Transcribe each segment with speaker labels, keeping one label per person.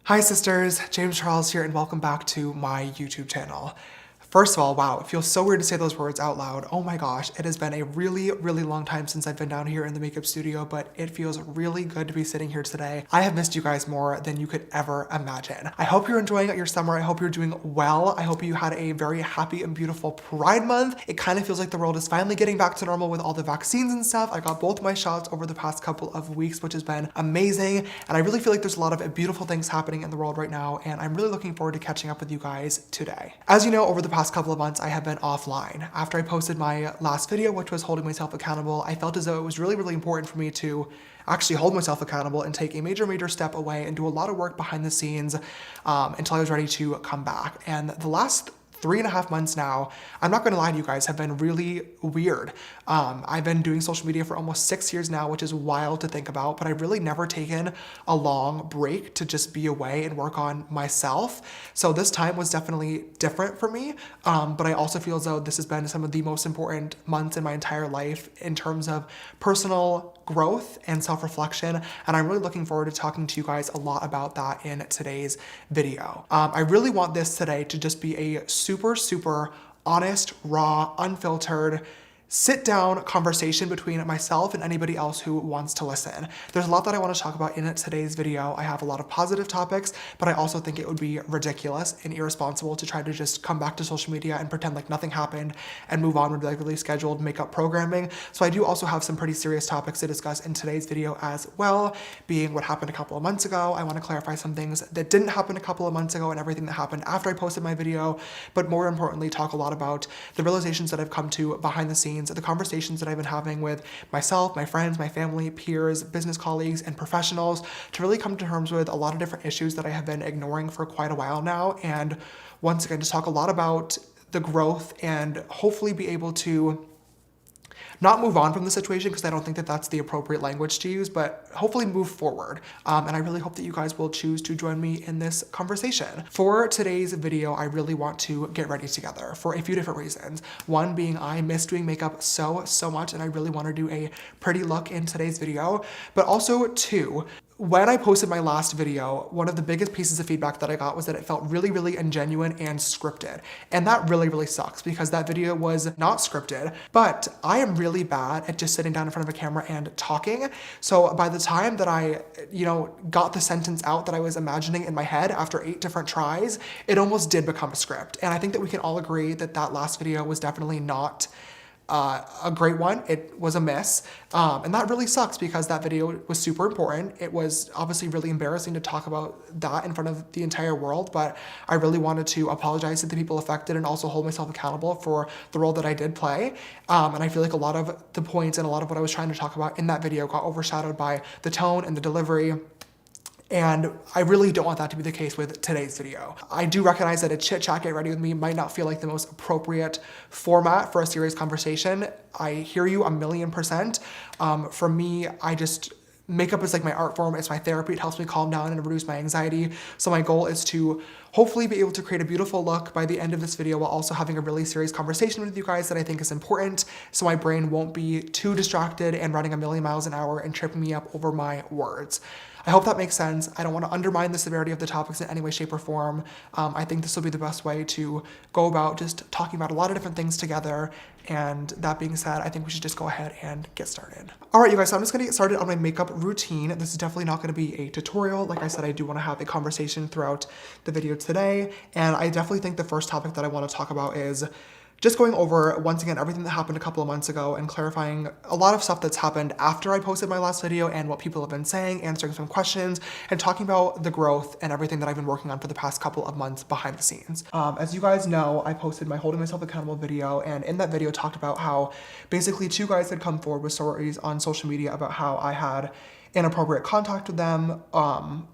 Speaker 1: Hi sisters, James Charles here and welcome back to my YouTube channel. First of all, wow, it feels so weird to say those words out loud. Oh my gosh, it has been a really long time since I've been down here in the makeup studio, but it feels really good to be sitting here today. I have missed you guys more than you could ever imagine. I hope you're enjoying your summer. I hope you're doing well. I hope you had a very happy and beautiful Pride Month. It kind of feels like the world is finally getting back to normal with all the vaccines and stuff. I got both my shots over the past couple of weeks, which has been amazing. And I really feel like there's a lot of beautiful things happening in the world right now. And I'm really looking forward to catching up with you guys today. As you know, over the past couple of months, I have been offline. After I posted my last video, which was holding myself accountable, I felt as though it was really important for me to actually hold myself accountable and take a major step away and do a lot of work behind the scenes until I was ready to come back. And the last 3.5 months now, I'm not gonna lie to you guys, have been really weird. I've been doing social media for almost 6 years now, which is wild to think about, but I've really never taken a long break to just be away and work on myself. So this time was definitely different for me, but I also feel as though this has been some of the most important months in my entire life in terms of personal growth and self-reflection, and I'm really looking forward to talking to you guys a lot about that in today's video. I really want this today to just be a super honest, raw, unfiltered, sit down conversation between myself and anybody else who wants to listen. There's a lot that I want to talk about in today's video. I have a lot of positive topics, but I also think it would be ridiculous and irresponsible to try to just come back to social media and pretend like nothing happened and move on with regularly scheduled makeup programming. So I do also have some pretty serious topics to discuss in today's video as well, being what happened a couple of months ago. I want to clarify some things that didn't happen a couple of months ago and everything that happened after I posted my video, but more importantly, talk a lot about the realizations that I've come to behind the scenes, the conversations that I've been having with myself, my friends, my family, peers, business colleagues, and professionals to really come to terms with a lot of different issues that I have been ignoring for quite a while now. And once again, just talk a lot about the growth and hopefully be able to not move on from the situation, because I don't think that that's the appropriate language to use, but hopefully move forward. And I really hope that you guys will choose to join me in this conversation. For today's video, I really want to get ready together for a few different reasons. One being I miss doing makeup so much, and I really want to do a pretty look in today's video. But also two, when I posted my last video, one of the biggest pieces of feedback that I got was that it felt really ingenuine and scripted. And that really sucks, because that video was not scripted, but I am really bad at just sitting down in front of a camera and talking. So by the time that I, got the sentence out that I was imagining in my head after 8 different tries, it almost did become a script. And I think that we can all agree that that last video was definitely not a great one. It was a miss. And that really sucks, because that video was super important. It was obviously really embarrassing to talk about that in front of the entire world, but I really wanted to apologize to the people affected and also hold myself accountable for the role that I did play. And I feel like a lot of the points and a lot of what I was trying to talk about in that video got overshadowed by the tone and the delivery. And I really don't want that to be the case with today's video. I do recognize that a chit chat get ready with me might not feel like the most appropriate format for a serious conversation. I hear you 1,000,000%. For me, makeup is like my art form. It's my therapy. It helps me calm down and reduce my anxiety. So my goal is to hopefully be able to create a beautiful look by the end of this video, while also having a really serious conversation with you guys that I think is important, so my brain won't be too distracted and running 1,000,000 miles an hour and tripping me up over my words. I hope that makes sense. I don't want to undermine the severity of the topics in any way, shape, or form. I think this will be the best way to go about just talking about a lot of different things together. And that being said, I think we should just go ahead and get started. All right, you guys, so I'm just gonna get started on my makeup routine. This is definitely not gonna be a tutorial. Like I said, I do wanna have a conversation throughout the video today. And I definitely think the first topic that I wanna talk about is just going over, once again, everything that happened a couple of months ago and clarifying a lot of stuff that's happened after I posted my last video and what people have been saying, answering some questions, and talking about the growth and everything that I've been working on for the past couple of months behind the scenes. As you guys know, I posted my Holding Myself Accountable video, and in that video talked about how basically 2 guys had come forward with stories on social media about how I had inappropriate contact with them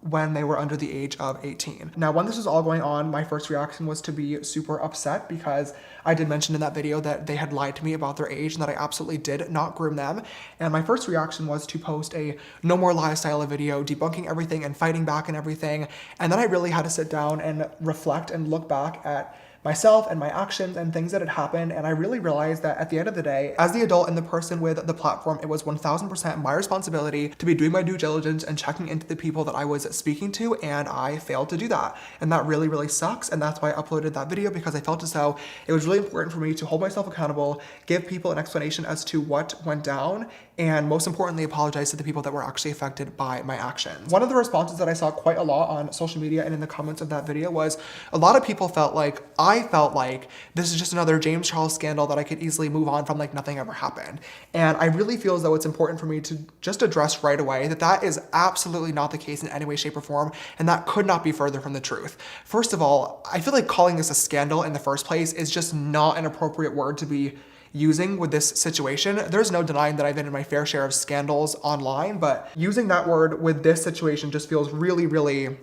Speaker 1: when they were under the age of 18. Now, when this was all going on, my first reaction was to be super upset, because I did mention in that video that they had lied to me about their age and that I absolutely did not groom them. And my first reaction was to post a no more lies style of video, debunking everything and fighting back and everything. And then I really had to sit down and reflect and look back at myself and my actions and things that had happened. And I really realized that at the end of the day, as the adult and the person with the platform, it was 1000% my responsibility to be doing my due diligence and checking into the people that I was speaking to, and I failed to do that. And that really, really sucks. And that's why I uploaded that video, because I felt as though it was really important for me to hold myself accountable, give people an explanation as to what went down, and most importantly, apologize to the people that were actually affected by my actions. One of the responses that I saw quite a lot on social media and in the comments of that video was a lot of people felt like I felt like this is just another James Charles scandal that I could easily move on from, like nothing ever happened. And I really feel as though it's important for me to just address right away that that is absolutely not the case in any way, shape, or form, and that could not be further from the truth. First of all, I feel like calling this a scandal in the first place is just not an appropriate word to be using with this situation. There's no denying that I've been in my fair share of scandals online, but using that word with this situation just feels really, really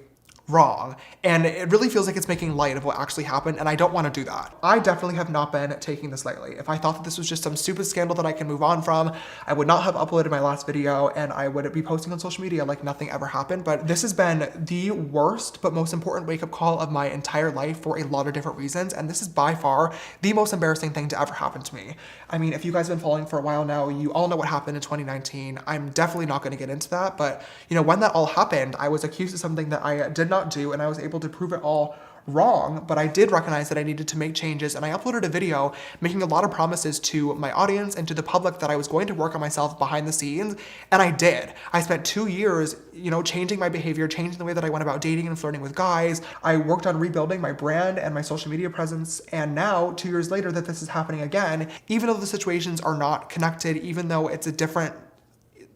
Speaker 1: wrong. And it really feels like it's making light of what actually happened, and I don't want to do that. I definitely have not been taking this lightly. If I thought that this was just some stupid scandal that I can move on from, I would not have uploaded my last video and I would be posting on social media like nothing ever happened. But this has been the worst but most important wake-up call of my entire life for a lot of different reasons, and this is by far the most embarrassing thing to ever happen to me. I mean, if you guys have been following for a while now, you all know what happened in 2019. I'm definitely not going to get into that, but you know, when that all happened, I was accused of something that I did not do, and I was able to prove it all wrong, but I did recognize that I needed to make changes, and I uploaded a video making a lot of promises to my audience and to the public that I was going to work on myself behind the scenes, and I did. I spent 2 years, you know, changing my behavior, changing the way that I went about dating and flirting with guys. I worked on rebuilding my brand and my social media presence, and now, 2 years later, that this is happening again, even though the situations are not connected, even though it's a different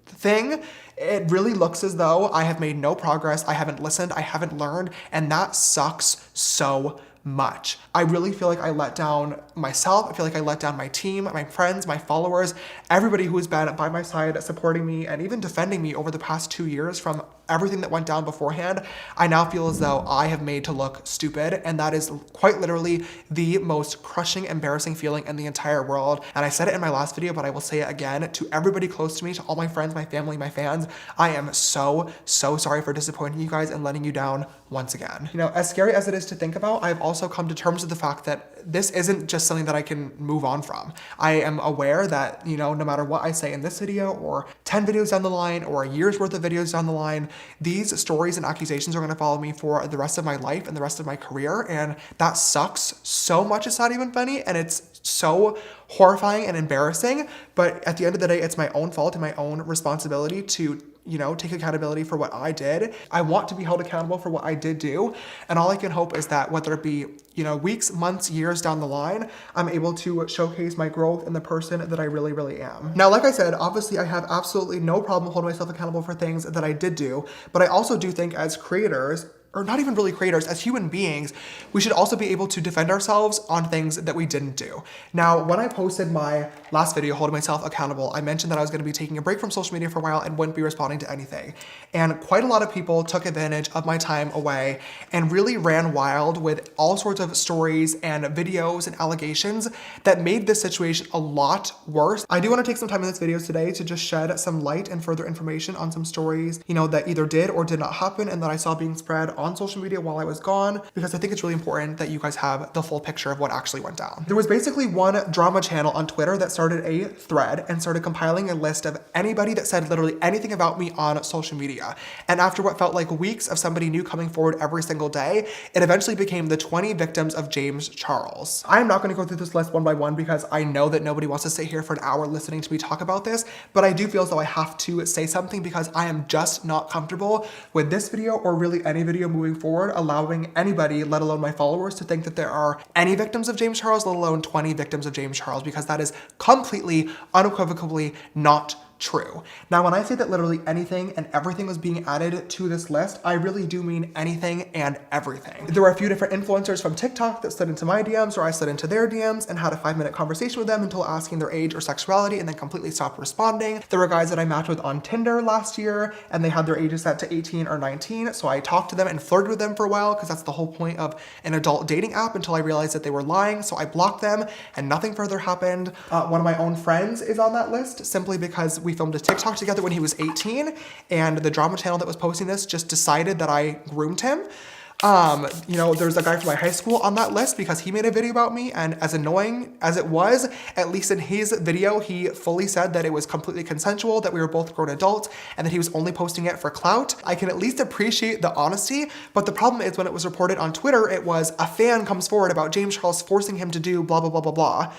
Speaker 1: thing, it really looks as though I have made no progress. I haven't listened, I haven't learned, and that sucks so much. I really feel like I let down myself. I feel like I let down my team, my friends, my followers, everybody who has been by my side supporting me and even defending me over the past 2 years from everything that went down beforehand. I now feel as though I have made to look stupid, and that is quite literally the most crushing, embarrassing feeling in the entire world. And I said it in my last video, but I will say it again to everybody close to me, to all my friends, my family, my fans. I am so sorry for disappointing you guys and letting you down once again. You know, as scary as it is to think about, I've also come to terms with the fact that this isn't just something that I can move on from. I am aware that, you know, no matter what I say in this video or 10 videos down the line or a year's worth of videos down the line, these stories and accusations are going to follow me for the rest of my life and the rest of my career, and that sucks so much it's not even funny, and it's so horrifying and embarrassing. But at the end of the day, it's my own fault and my own responsibility to, you know, take accountability for what I did. I want to be held accountable for what I did do. And all I can hope is that whether it be, you know, weeks, months, years down the line, I'm able to showcase my growth in the person that I really, really am. Now, like I said, obviously I have absolutely no problem holding myself accountable for things that I did do, but I also do think as creators, or not even really creators, as human beings, we should also be able to defend ourselves on things that we didn't do. Now, when I posted my last video, holding myself accountable, I mentioned that I was going to be taking a break from social media for a while and wouldn't be responding to anything. And quite a lot of people took advantage of my time away and really ran wild with all sorts of stories and videos and allegations that made this situation a lot worse. I do want to take some time in this video today to just shed some light and further information on some stories, you know, that either did or did not happen and that I saw being spread on social media while I was gone, because I think it's really important that you guys have the full picture of what actually went down. There was basically one drama channel on Twitter that started a thread and started compiling a list of anybody that said literally anything about me on social media. And after what felt like weeks of somebody new coming forward every single day, it eventually became the 20 victims of James Charles. I am not going to go through this list one by one because I know that nobody wants to sit here for an hour listening to me talk about this, but I do feel as though I have to say something because I am just not comfortable with this video or really any video moving forward allowing anybody, let alone my followers, to think that there are any victims of James Charles, let alone 20 victims of James Charles, because that is completely, unequivocally not true. Now, when I say that literally anything and everything was being added to this list, I really do mean anything and everything. There were a few different influencers from TikTok that slid into my DMs, or I slid into their DMs and had a 5-minute conversation with them until asking their age or sexuality and then completely stopped responding. There were guys that I matched with on Tinder last year and they had their ages set to 18 or 19, so I talked to them and flirted with them for a while because that's the whole point of an adult dating app, until I realized that they were lying, so I blocked them and nothing further happened. One of my own friends is on that list simply because we filmed a TikTok together when he was 18, and the drama channel that was posting this just decided that I groomed him. You know, there's a guy from my high school on that list because he made a video about me, and as annoying as it was, at least in his video, he fully said that it was completely consensual, that we were both grown adults, and that he was only posting it for clout. I can at least appreciate the honesty, but the problem is when it was reported on Twitter, it was a fan comes forward about James Charles forcing him to do blah, blah, blah, blah, blah,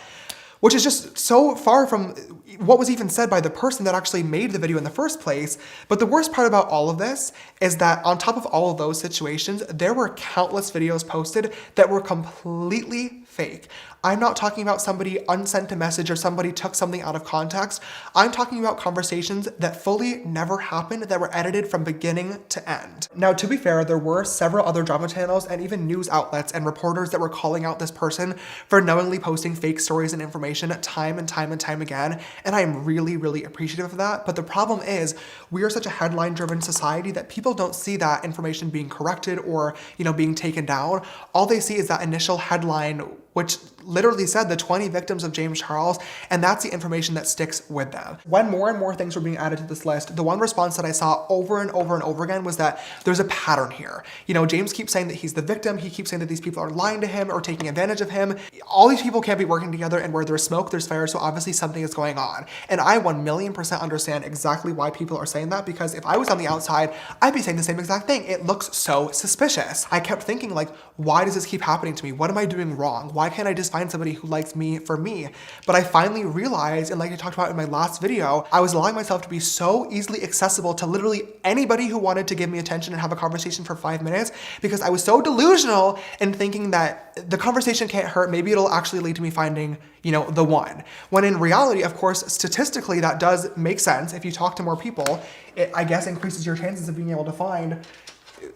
Speaker 1: which is just so far from what was even said by the person that actually made the video in the first place. But the worst part about all of this is that on top of all of those situations, there were countless videos posted that were completely fake. I'm not talking about somebody unsent a message or somebody took something out of context. I'm talking about conversations that fully never happened, that were edited from beginning to end. Now, to be fair, there were several other drama channels and even news outlets and reporters that were calling out this person for knowingly posting fake stories and information time and time and time again. And I am really, really appreciative of that. But the problem is we are such a headline-driven society that people don't see that information being corrected or, you know, being taken down. All they see is that initial headline, which literally said the 20 victims of James Charles, and that's the information that sticks with them. When more and more things were being added to this list, the one response that I saw over and over and over again was that there's a pattern here. You know, James keeps saying that he's the victim, he keeps saying that these people are lying to him or taking advantage of him. All these people can't be working together, and where there's smoke, there's fire, so obviously something is going on. And I 1,000,000% understand exactly why people are saying that, because if I was on the outside, I'd be saying the same exact thing. It looks so suspicious. I kept thinking, like, why does this keep happening to me? What am I doing wrong? Why can't I just find somebody who likes me for me? But I finally realized, and like I talked about in my last video, I was allowing myself to be so easily accessible to literally anybody who wanted to give me attention and have a conversation for 5 minutes, because I was so delusional in thinking that the conversation can't hurt, maybe it'll actually lead to me finding, you know, the one. When in reality, of course, statistically, that does make sense. If you talk to more people, it, I guess, increases your chances of being able to find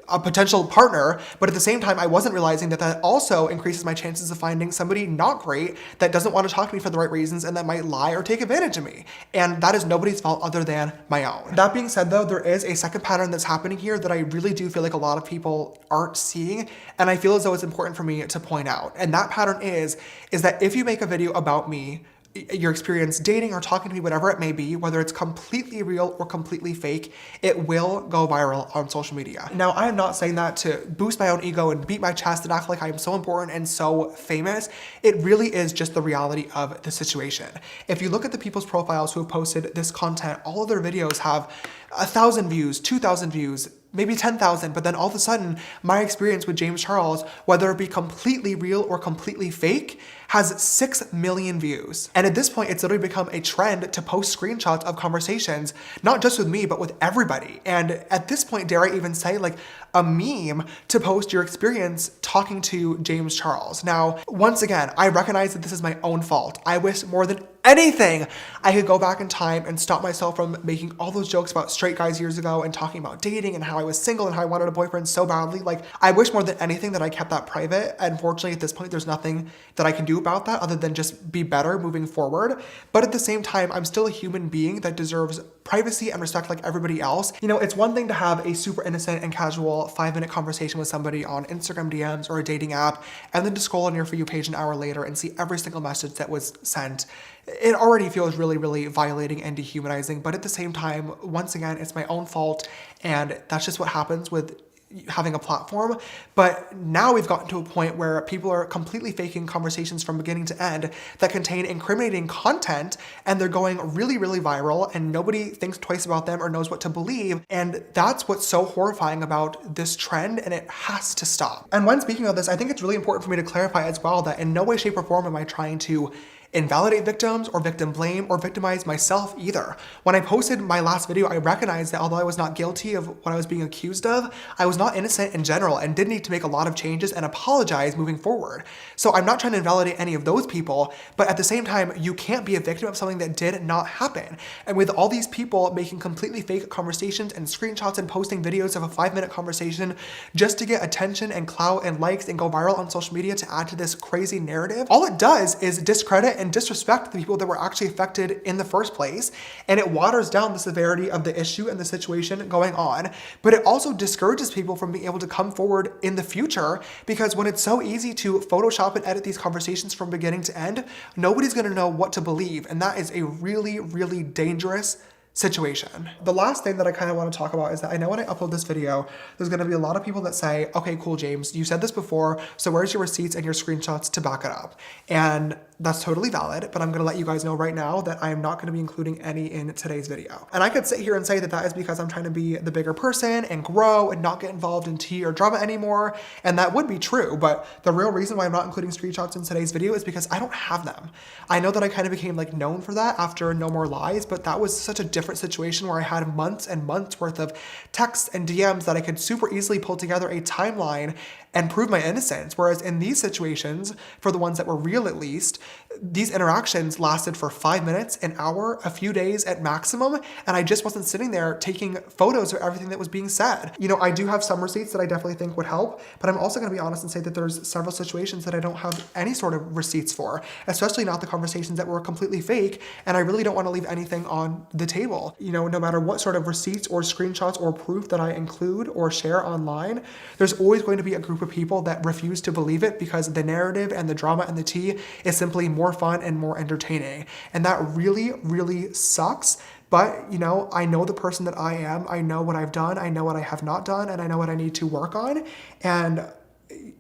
Speaker 1: a potential partner. But at the same time, I wasn't realizing that that also increases my chances of finding somebody not great that doesn't want to talk to me for the right reasons and that might lie or take advantage of me. And that is nobody's fault other than my own. That being said, though, there is a second pattern that's happening here that I really do feel like a lot of people aren't seeing, and I feel as though it's important for me to point out. And that pattern is that if you make a video about me, your experience dating or talking to me, whatever it may be, whether it's completely real or completely fake, it will go viral on social media. Now, I am not saying that to boost my own ego and beat my chest and act like I am so important and so famous. It really is just the reality of the situation. If you look at the people's profiles who have posted this content, all of their videos have 1,000 views, 2,000 views, maybe 10,000, but then all of a sudden, my experience with James Charles, whether it be completely real or completely fake, has 6 million views. And at this point, it's literally become a trend to post screenshots of conversations, not just with me, but with everybody. And at this point, dare I even say, like, a meme to post your experience talking to James Charles. Now, once again, I recognize that this is my own fault. I wish more than anything I could go back in time and stop myself from making all those jokes about straight guys years ago and talking about dating and how I was single and how I wanted a boyfriend so badly. Like, I wish more than anything that I kept that private. Unfortunately, at this point, there's nothing that I can do about that other than just be better moving forward. But at the same time, I'm still a human being that deserves privacy and respect like everybody else. You know, it's one thing to have a super innocent and casual 5-minute conversation with somebody on Instagram DMs or a dating app, and then to scroll on your For You page an hour later and see every single message that was sent. It already feels really, really violating and dehumanizing, but at the same time, once again, it's my own fault, and that's just what happens with having a platform. But now we've gotten to a point where people are completely faking conversations from beginning to end that contain incriminating content, and they're going really, really viral, and nobody thinks twice about them or knows what to believe. And that's what's so horrifying about this trend, and it has to stop. And when speaking of this, I think it's really important for me to clarify as well that in no way, shape, or form am I trying to invalidate victims or victim blame or victimize myself either. When I posted my last video, I recognized that although I was not guilty of what I was being accused of, I was not innocent in general and did need to make a lot of changes and apologize moving forward. So I'm not trying to invalidate any of those people, but at the same time, you can't be a victim of something that did not happen. And with all these people making completely fake conversations and screenshots and posting videos of a 5-minute conversation just to get attention and clout and likes and go viral on social media to add to this crazy narrative, all it does is discredit and disrespect the people that were actually affected in the first place, and it waters down the severity of the issue and the situation going on, but it also discourages people from being able to come forward in the future, because when it's so easy to Photoshop and edit these conversations from beginning to end, nobody's going to know what to believe, and that is a really, really dangerous situation. The last thing that I kind of want to talk about is that I know when I upload this video, there's going to be a lot of people that say, okay, cool, James, you said this before, so where's your receipts and your screenshots to back it up? And that's totally valid, but I'm going to let you guys know right now that I am not going to be including any in today's video. And I could sit here and say that that is because I'm trying to be the bigger person and grow and not get involved in tea or drama anymore, and that would be true, but the real reason why I'm not including screenshots in today's video is because I don't have them. I know that I kind of became like known for that after No More Lies, but that was such a different situation where I had months and months worth of texts and DMs that I could super easily pull together a timeline and prove my innocence. Whereas in these situations, for the ones that were real at least, these interactions lasted for 5 minutes, an hour, a few days at maximum, and I just wasn't sitting there taking photos of everything that was being said. You know, I do have some receipts that I definitely think would help, but I'm also gonna be honest and say that there's several situations that I don't have any sort of receipts for, especially not the conversations that were completely fake, and I really don't wanna leave anything on the table. You know, no matter what sort of receipts or screenshots or proof that I include or share online, there's always going to be a group of people that refuse to believe it because the narrative and the drama and the tea is simply more fun and more entertaining. And that really, really sucks. But, you know, I know the person that I am. I know what I've done. I know what I have not done. And I know what I need to work on. And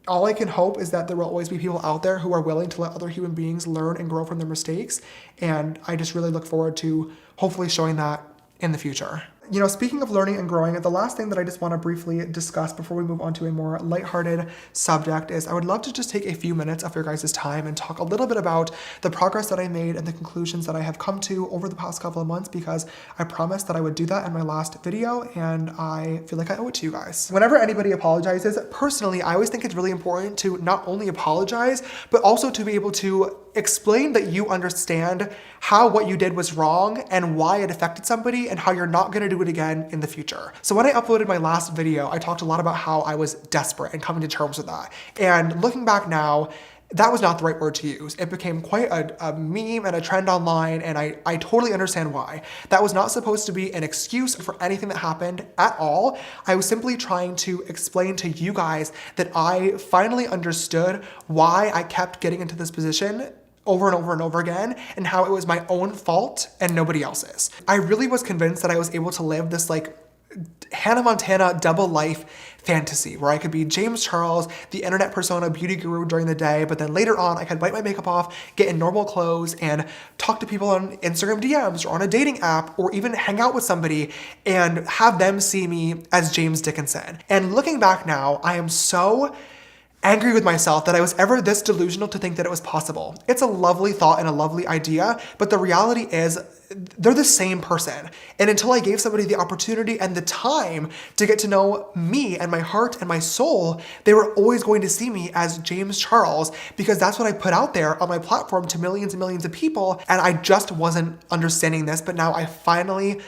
Speaker 1: all I can hope is that there will always be people out there who are willing to let other human beings learn and grow from their mistakes. And I just really look forward to hopefully showing that in the future. You know, speaking of learning and growing, the last thing that I just want to briefly discuss before we move on to a more lighthearted subject is I would love to just take a few minutes of your guys' time and talk a little bit about the progress that I made and the conclusions that I have come to over the past couple of months, because I promised that I would do that in my last video and I feel like I owe it to you guys. Whenever anybody apologizes, personally, I always think it's really important to not only apologize, but also to be able to explain that you understand how what you did was wrong and why it affected somebody and how you're not going to do it again in the future. So when I uploaded my last video, I talked a lot about how I was desperate and coming to terms with that. And looking back now, that was not the right word to use. It became quite a meme and a trend online, and I totally understand why. That was not supposed to be an excuse for anything that happened at all. I was simply trying to explain to you guys that I finally understood why I kept getting into this position over and over and over again, and how it was my own fault and nobody else's. I really was convinced that I was able to live this like Hannah Montana double life fantasy where I could be James Charles, the internet persona beauty guru during the day, but then later on I could wipe my makeup off, get in normal clothes, and talk to people on Instagram DMs or on a dating app, or even hang out with somebody and have them see me as James Dickinson. And looking back now, I am so angry with myself that I was ever this delusional to think that it was possible. It's a lovely thought and a lovely idea, but the reality is they're the same person. And until I gave somebody the opportunity and the time to get to know me and my heart and my soul, they were always going to see me as James Charles, because that's what I put out there on my platform to millions and millions of people. And I just wasn't understanding this, but now I finally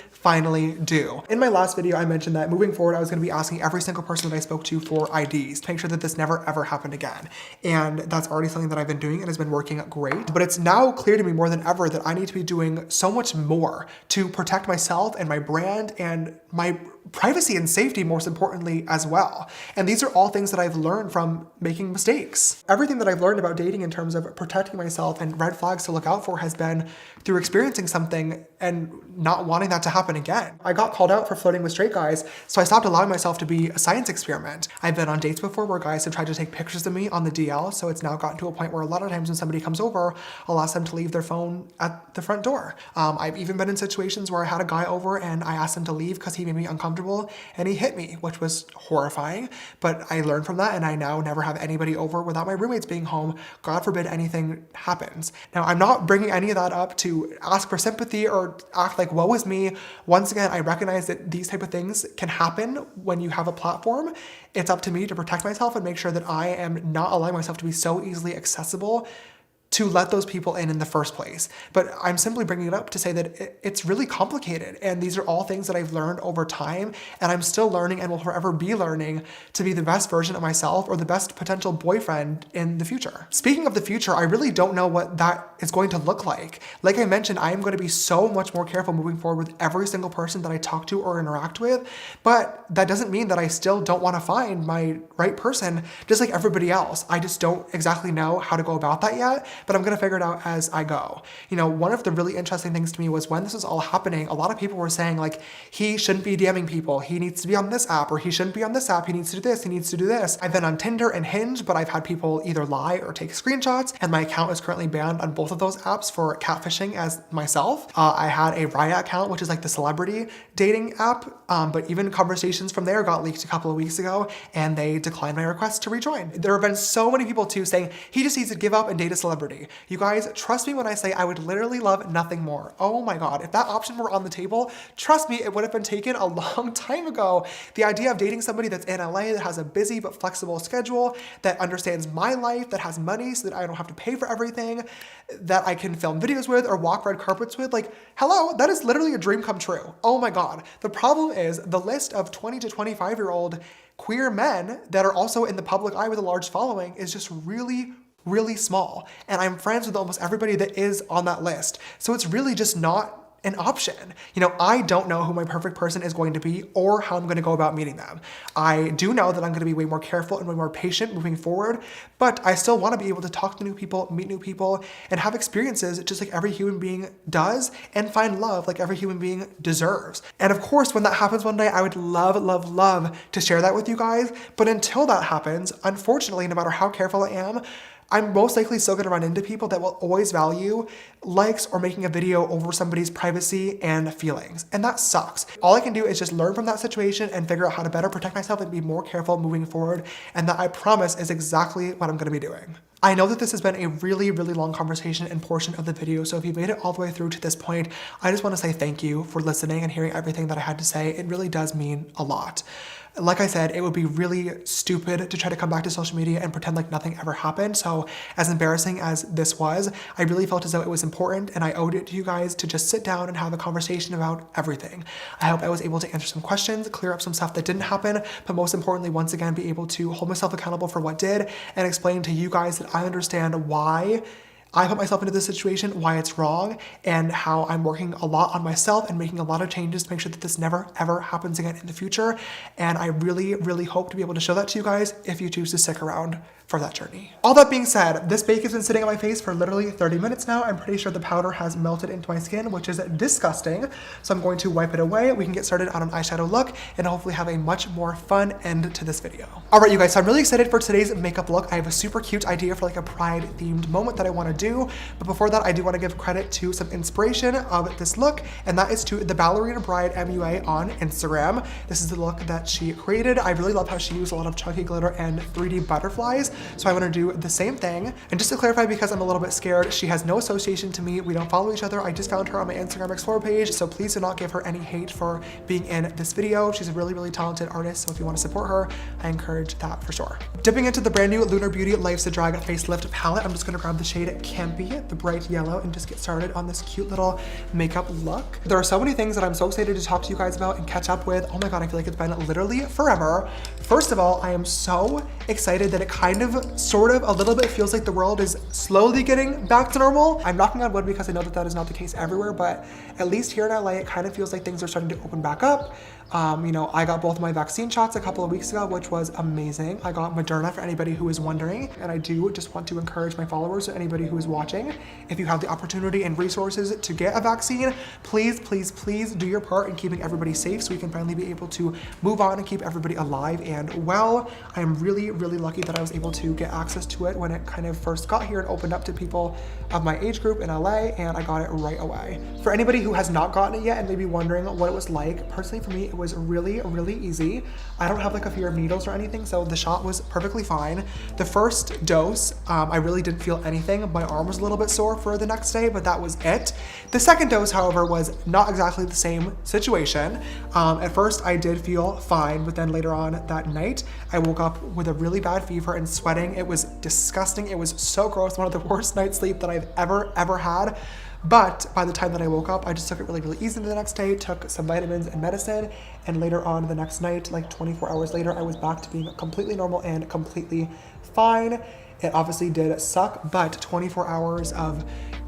Speaker 1: do. In my last video, I mentioned that moving forward, I was going to be asking every single person that I spoke to for IDs to make sure that this never ever happened again. And that's already something that I've been doing and has been working great. But it's now clear to me more than ever that I need to be doing so much more to protect myself and my brand and my privacy and safety, most importantly, as well. And these are all things that I've learned from making mistakes. Everything that I've learned about dating in terms of protecting myself and red flags to look out for has been through experiencing something and not wanting that to happen again. I got called out for flirting with straight guys, so I stopped allowing myself to be a science experiment. I've been on dates before where guys have tried to take pictures of me on the DL, so it's now gotten to a point where a lot of times when somebody comes over, I'll ask them to leave their phone at the front door. I've even been in situations where I had a guy over and I asked him to leave because he made me uncomfortable and he hit me, which was horrifying. But I learned from that, and I now never have anybody over without my roommates being home. God forbid anything happens. Now, I'm not bringing any of that up to ask for sympathy or act like woe is me. Once again, I recognize that these type of things can happen when you have a platform. It's up to me to protect myself and make sure that I am not allowing myself to be so easily accessible to let those people in the first place. But I'm simply bringing it up to say that it's really complicated. And these are all things that I've learned over time. And I'm still learning and will forever be learning to be the best version of myself or the best potential boyfriend in the future. Speaking of the future, I really don't know what that is going to look like. Like I mentioned, I am going to be so much more careful moving forward with every single person that I talk to or interact with. But that doesn't mean that I still don't want to find my right person, just like everybody else. I just don't exactly know how to go about that yet. but I'm gonna figure it out as I go. You know, one of the really interesting things to me was when this was all happening, a lot of people were saying like, he shouldn't be DMing people, he needs to be on this app, or he shouldn't be on this app, he needs to do this, he needs to do this. I've been on Tinder and Hinge, but I've had people either lie or take screenshots, and my account is currently banned on both of those apps for catfishing as myself. I had a Raya account, which is like the celebrity dating app, but even conversations from there got leaked a couple of weeks ago, and they declined my request to rejoin. There have been so many people too saying, he just needs to give up and date a celebrity. You guys, trust me when I say I would literally love nothing more. Oh my God, if that option were on the table, trust me, it would have been taken a long time ago. The idea of dating somebody that's in LA, that has a busy but flexible schedule, that understands my life, that has money so that I don't have to pay for everything, that I can film videos with or walk red carpets with, like, hello, that is literally a dream come true. Oh my God. The problem is the list of 20 to 25-year-old queer men that are also in the public eye with a large following is just really, really small. And I'm friends with almost everybody that is on that list. So it's really just not an option. You know, I don't know who my perfect person is going to be or how I'm going to go about meeting them. I do know that I'm going to be way more careful and way more patient moving forward, but I still want to be able to talk to new people, meet new people, and have experiences just like every human being does, and find love like every human being deserves. And of course, when that happens one day, I would love, love, love to share that with you guys. But until that happens, unfortunately, no matter how careful I am, I'm most likely still gonna run into people that will always value likes or making a video over somebody's privacy and feelings. And that sucks. All I can do is just learn from that situation and figure out how to better protect myself and be more careful moving forward. And that, I promise, is exactly what I'm gonna be doing. I know that this has been a really, really long conversation and portion of the video, so if you made it all the way through to this point, I just wanna say thank you for listening and hearing everything that I had to say. It really does mean a lot. Like I said, it would be really stupid to try to come back to social media and pretend like nothing ever happened. So as embarrassing as this was, I really felt as though it was important and I owed it to you guys to just sit down and have a conversation about everything. I hope I was able to answer some questions, clear up some stuff that didn't happen, but most importantly, once again, be able to hold myself accountable for what did and explain to you guys that I understand why I put myself into this situation, why it's wrong, and how I'm working a lot on myself and making a lot of changes to make sure that this never, ever happens again in the future. And I really, really hope to be able to show that to you guys if you choose to stick around for that journey. All that being said, this bake has been sitting on my face for literally 30 minutes now. I'm pretty sure the powder has melted into my skin, which is disgusting. So I'm going to wipe it away. We can get started on an eyeshadow look and hopefully have a much more fun end to this video. All right, you guys, so I'm really excited for today's makeup look. I have a super cute idea for like a pride themed moment that I want to do. But before that, I do want to give credit to some inspiration of this look, and that is to the Ballerina Bride MUA on Instagram. This is the look that she created. I really love how she used a lot of chunky glitter and 3D butterflies. So I want to do the same thing. And just to clarify, because I'm a little bit scared, she has no association to me. We don't follow each other. I just found her on my Instagram Explore page. So please do not give her any hate for being in this video. She's a really, really talented artist. So if you want to support her, I encourage that for sure. Dipping into the brand new Lunar Beauty Life's the Drag Facelift palette, I'm just going to grab the shade Campy, the bright yellow, and just get started on this cute little makeup look. There are so many things that I'm so excited to talk to you guys about and catch up with. Oh my God, I feel like it's been literally forever. First of all, I am so excited that it kind of, sort of, a little bit feels like the world is slowly getting back to normal. I'm knocking on wood because I know that that is not the case everywhere, but at least here in LA, it kind of feels like things are starting to open back up. You know, I got both of my vaccine shots a couple of weeks ago, which was amazing. I got Moderna for anybody who is wondering, and I do just want to encourage my followers or anybody who is watching, if you have the opportunity and resources to get a vaccine, please, please, please do your part in keeping everybody safe so we can finally be able to move on and keep everybody alive and well. I am really, really lucky that I was able to get access to it when it kind of first got here and opened up to people of my age group in LA, and I got it right away. For anybody who has not gotten it yet and maybe wondering what it was like, personally for me, it was really, really easy. I don't have like a fear of needles or anything, so the shot was perfectly fine. The first dose, I really didn't feel anything. My arm was a little bit sore for the next day, but that was it. The second dose, however, was not exactly the same situation. At first, I did feel fine, but then later on that night, I woke up with a really bad fever and sweating. It was disgusting. It was so gross. One of the worst night's sleep that I've ever had. But by the time that I woke up, I just took it really, really easy the next day, took some vitamins and medicine, and later on the next night, like 24 hours later, I was back to being completely normal and completely fine. It obviously did suck, but 24 hours of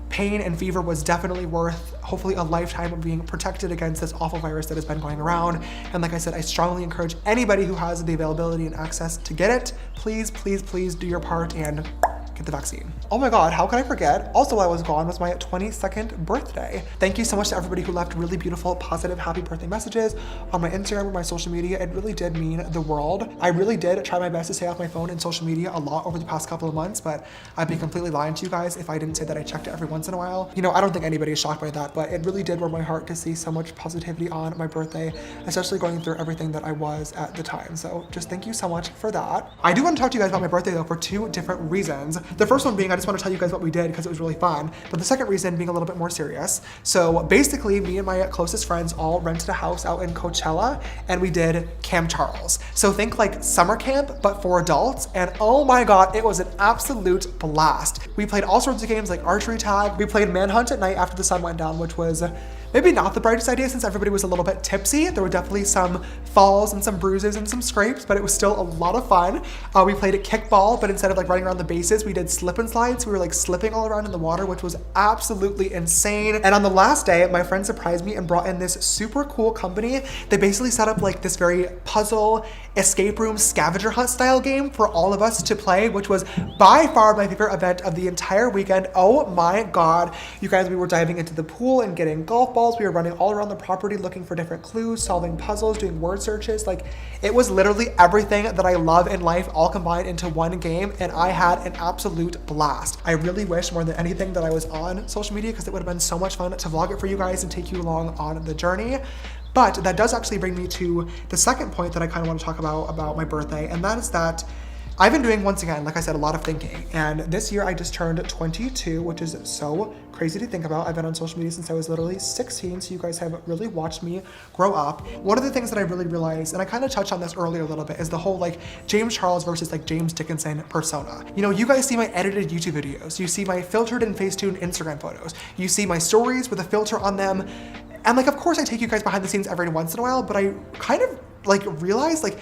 Speaker 1: pain and fever was definitely worth hopefully a lifetime of being protected against this awful virus that has been going around. And like I said, I strongly encourage anybody who has the availability and access to get it, please, please, please do your part and get the vaccine. Oh my God, how could I forget? Also while I was gone was my 22nd birthday. Thank you so much to everybody who left really beautiful, positive, happy birthday messages on my Instagram or my social media. It really did mean the world. I really did try my best to stay off my phone and social media a lot over the past couple of months, but I'd be completely lying to you guys if I didn't say that I checked it every once in a while. You know, I don't think anybody is shocked by that, but it really did warm my heart to see so much positivity on my birthday, especially going through everything that I was at the time. So just thank you so much for that. I do want to talk to you guys about my birthday though for two different reasons. The first one being I just want to tell you guys what we did because it was really fun, but the second reason being a little bit more serious. So basically me and my closest friends all rented a house out in Coachella and we did Camp Charles. So think like summer camp, but for adults. And oh my God, it was an absolute blast. We played all sorts of games like archery tag. We played Manhunt at night after the sun went down, which was maybe not the brightest idea since everybody was a little bit tipsy. There were definitely some falls and some bruises and some scrapes, but it was still a lot of fun. We played a kickball, but instead of like running around the bases, we did slip and slides. We were like slipping all around in the water, which was absolutely insane. And on the last day, my friend surprised me and brought in this super cool company. They basically set up like this very puzzle, escape room, scavenger hunt style game for all of us to play, which was by far my favorite event of the entire weekend. Oh my God. You guys, we were diving into the pool and getting golf balls. We were running all around the property looking for different clues, solving puzzles, doing word searches. Like it was literally everything that I love in life all combined into one game, and I had an absolute blast. I really wish more than anything that I was on social media because it would have been so much fun to vlog it for you guys and take you along on the journey. But that does actually bring me to the second point that I kind of want to talk about my birthday, and that is that I've been doing, once again, like I said, a lot of thinking. And this year I just turned 22, which is so crazy to think about. I've been on social media since I was literally 16, so you guys have really watched me grow up. One of the things that I really realized, and I kind of touched on this earlier a little bit, is the whole like James Charles versus like James Dickinson persona. You know, you guys see my edited YouTube videos, you see my filtered and Facetune Instagram photos, you see my stories with a filter on them. And like, of course I take you guys behind the scenes every once in a while, but I kind of like realized like,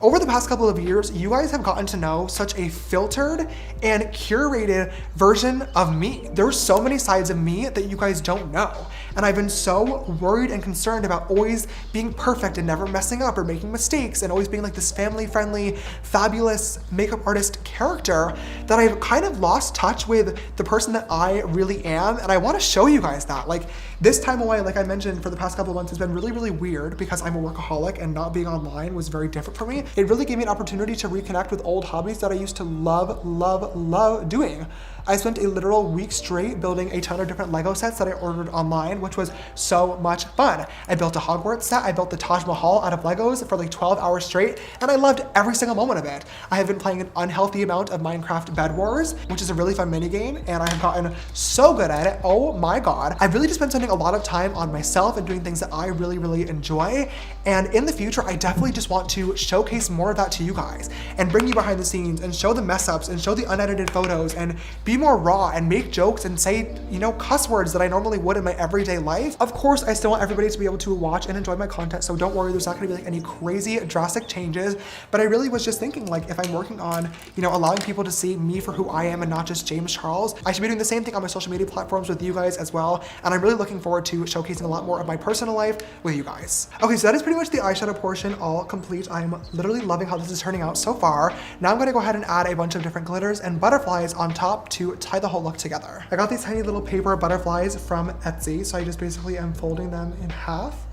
Speaker 1: over the past couple of years, you guys have gotten to know such a filtered and curated version of me. There's so many sides of me that you guys don't know. And I've been so worried and concerned about always being perfect and never messing up or making mistakes and always being like this family-friendly, fabulous makeup artist character that I've kind of lost touch with the person that I really am. And I want to show you guys that. Like this time away, like I mentioned, for the past couple of months has been really, really weird because I'm a workaholic and not being online was very different for me. It really gave me an opportunity to reconnect with old hobbies that I used to love doing. I spent a literal week straight building a ton of different Lego sets that I ordered online, which was so much fun. I built a Hogwarts set, I built the Taj Mahal out of Legos for like 12 hours straight, and I loved every single moment of it. I have been playing an unhealthy amount of Minecraft Bed Wars, which is a really fun mini game, and I have gotten so good at it. Oh my God. I've really just been spending a lot of time on myself and doing things that I really enjoy. And in the future, I definitely just want to showcase more of that to you guys and bring you behind the scenes and show the mess ups and show the unedited photos and be more raw and make jokes and say, you know, cuss words that I normally would in my everyday life. Of course, I still want everybody to be able to watch and enjoy my content, so don't worry, there's not gonna be like any crazy drastic changes, but I really was just thinking like if I'm working on, you know, allowing people to see me for who I am and not just James Charles, I should be doing the same thing on my social media platforms with you guys as well, and I'm really looking forward to showcasing a lot more of my personal life with you guys. Okay, so that is pretty much the eyeshadow portion all complete. I'm literally loving how this is turning out so far. Now I'm gonna go ahead and add a bunch of different glitters and butterflies on top to tie the whole look together. I got these tiny little paper butterflies from Etsy, so I just basically am folding them in half.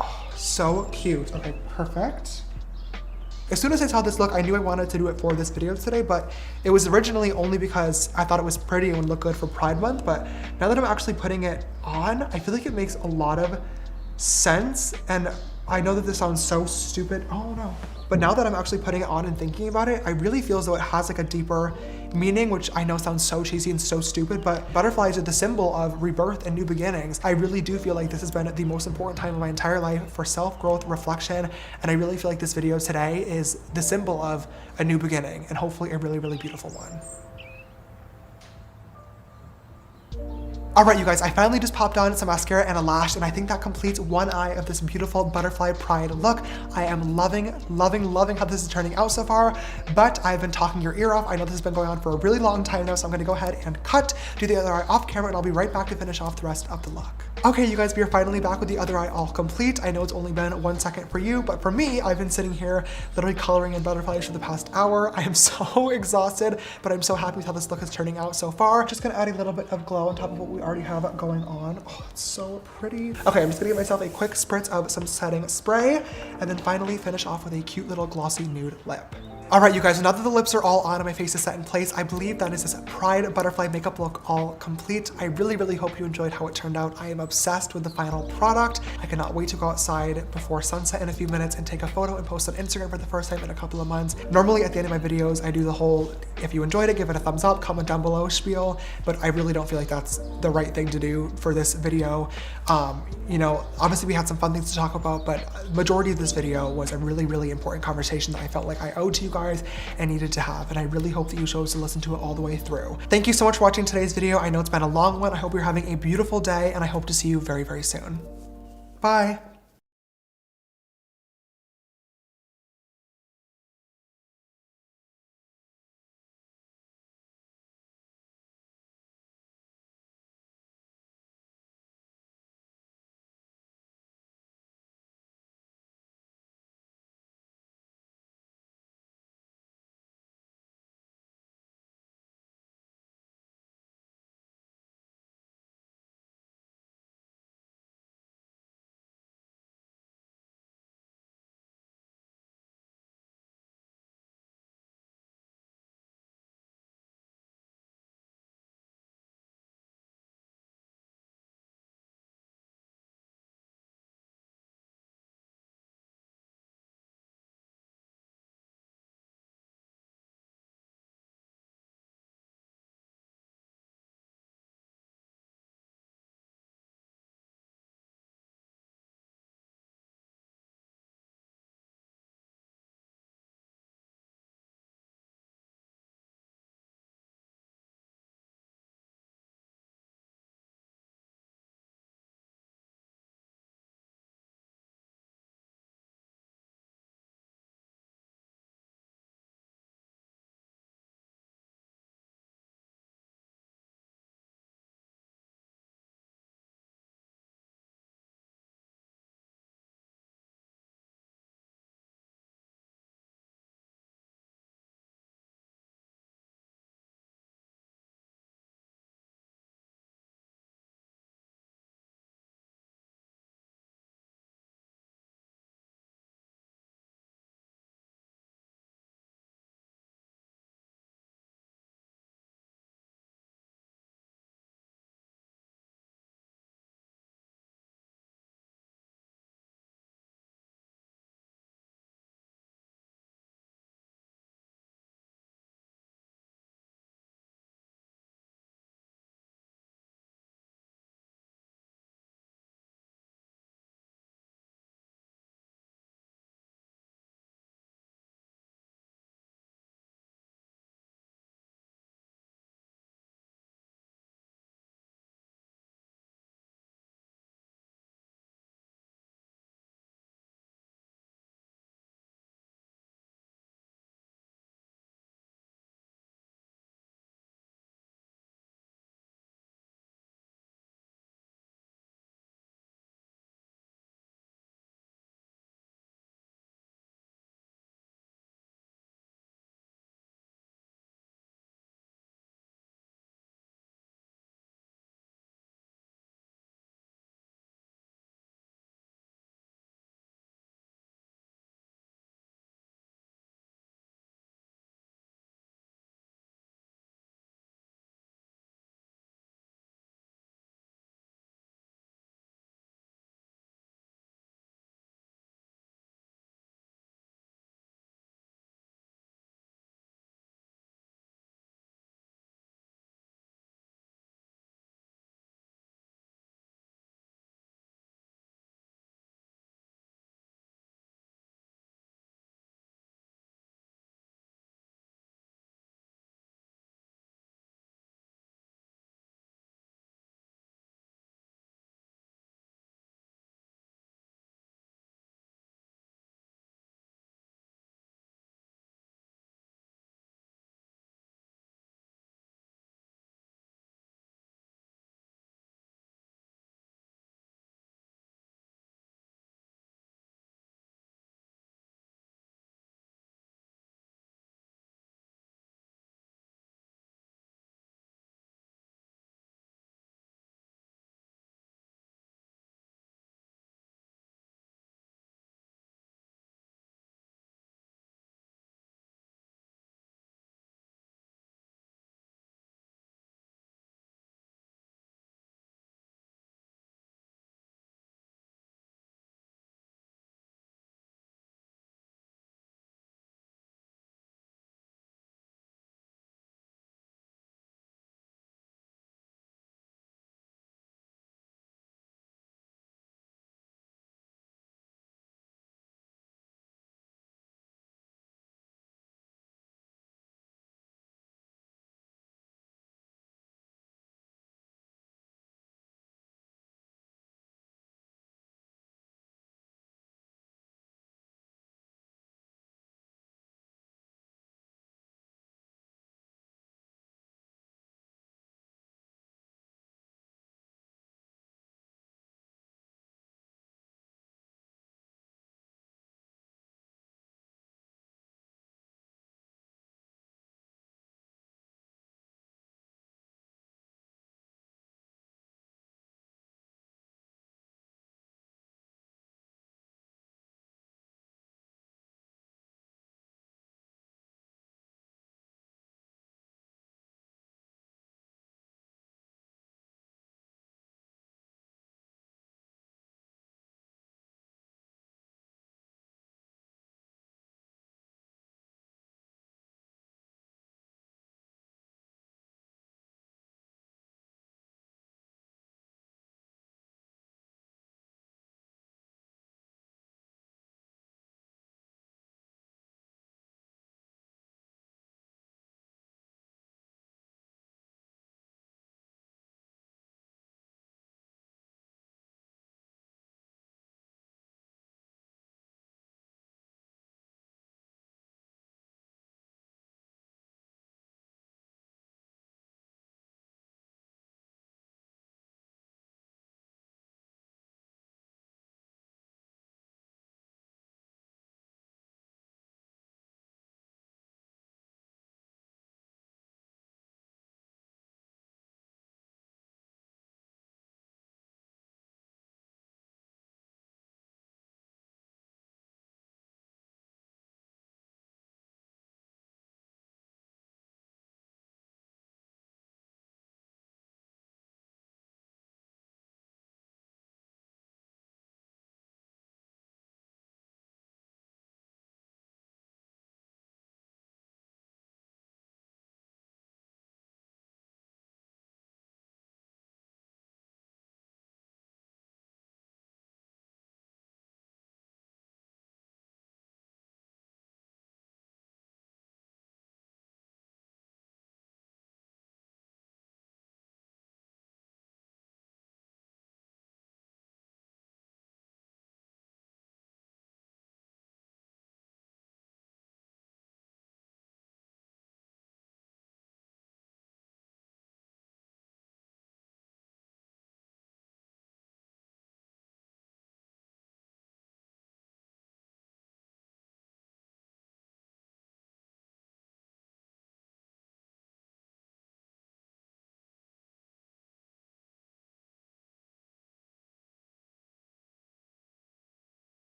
Speaker 1: Oh, so cute. Okay, perfect. As soon as I saw this look, I knew I wanted to do it for this video today, but it was originally only because I thought it was pretty and would look good for Pride Month, but now that I'm actually putting it on, I feel like it makes a lot of sense, and I know that this sounds so stupid. Oh no. But now that I'm actually putting it on and thinking about it, I really feel as though it has like a deeper meaning, which I know sounds so cheesy and so stupid, but butterflies are the symbol of rebirth and new beginnings. I really do feel like this has been the most important time of my entire life for self-growth, reflection, and I really feel like this video today is the symbol of a new beginning and hopefully a really beautiful one. All right, you guys, I finally just popped on some mascara and a lash, and I think that completes one eye of this beautiful butterfly pride look. I am loving how this is turning out so far, but I've been talking your ear off. I know this has been going on for a really long time now, so I'm gonna go ahead and cut, do the other eye off camera, and I'll be right back to finish off the rest of the look. Okay, you guys, we are finally back with the other eye all complete. I know it's only been 1 second for you, but for me, I've been sitting here literally coloring in butterflies for the past hour. I am so exhausted, but I'm so happy with how this look is turning out so far. Just gonna add a little bit of glow on top of what we already have going on. Oh, it's so pretty. Okay, I'm just gonna give myself a quick spritz of some setting spray, and then finally finish off with a cute little glossy nude lip. All right, you guys, now that the lips are all on and my face is set in place, I believe that is this Pride Butterfly makeup look all complete. I really, really hope you enjoyed how it turned out. I am obsessed with the final product. I cannot wait to go outside before sunset in a few minutes and take a photo and post on Instagram for the first time in a couple of months. Normally at the end of my videos, I do the whole, if you enjoyed it, give it a thumbs up, comment down below spiel, but I really don't feel like that's the right thing to do for this video. You know, obviously we had some fun things to talk about, but majority of this video was a really, really important conversation that I felt like I owed to you guys and needed to have, and I really hope that you chose to listen to it all the way through. Thank you so much for watching today's video. I know it's been a long one. I hope you're having a beautiful day, and I hope to see you very, very soon. Bye.